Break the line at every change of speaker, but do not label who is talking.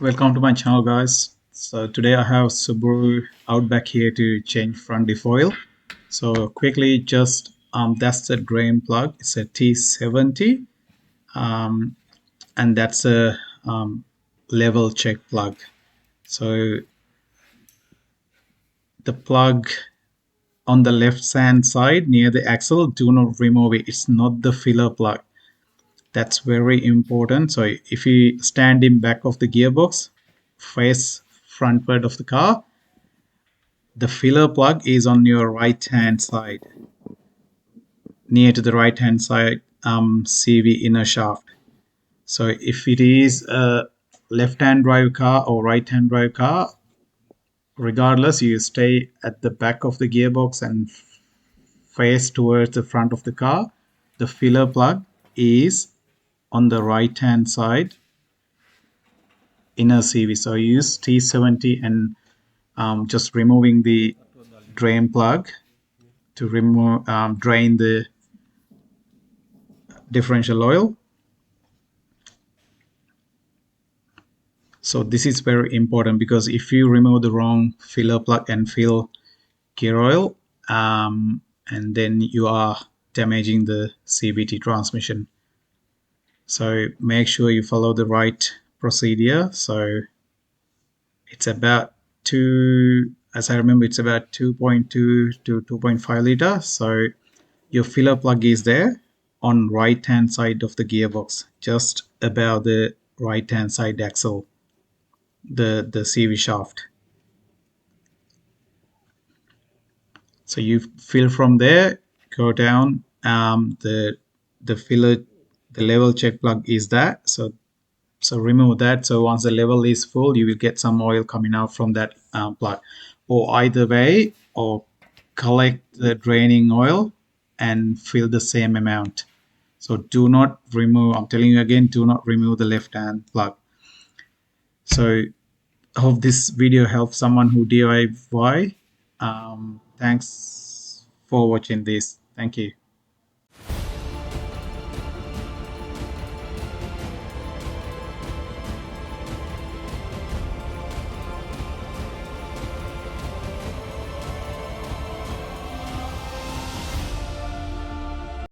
Welcome to my channel, guys. So today I have Subaru Outback here to change front diff oil. So quickly, just that's the drain plug. It's a T70, um, and that's a level check plug. So the plug on the left hand side near the axle, do not remove it. It's not the filler plug. That's very important. So if you stand in back of the gearbox, face front part of the car, the filler plug is on your right hand side, near to the right hand side CV inner shaft. So if it is a left hand drive car or right hand drive car, regardless, you stay at the back of the gearbox and face towards the front of the car. The filler plug is on the right hand side inner CV. So use T70 and just removing the drain plug to remove drain the differential oil. So this is very important because if you remove the wrong filler plug and fill gear oil, and then you are damaging the CVT transmission. So make sure you follow the right procedure. So it's about as I remember, it's about 2.2 to 2.5 liter. So your filler plug is there on right hand side of the gearbox, just above the right hand side axle, the CV shaft. So you fill from there, go down. The filler, the level check plug is that. So remove that. So once the level is full, you will get some oil coming out from that plug. Or either way, or collect the draining oil and fill the same amount. So do not remove. I'm telling you again, do not remove the left hand plug. So I hope this video helps someone who DIY. Thanks for watching this. Thank you.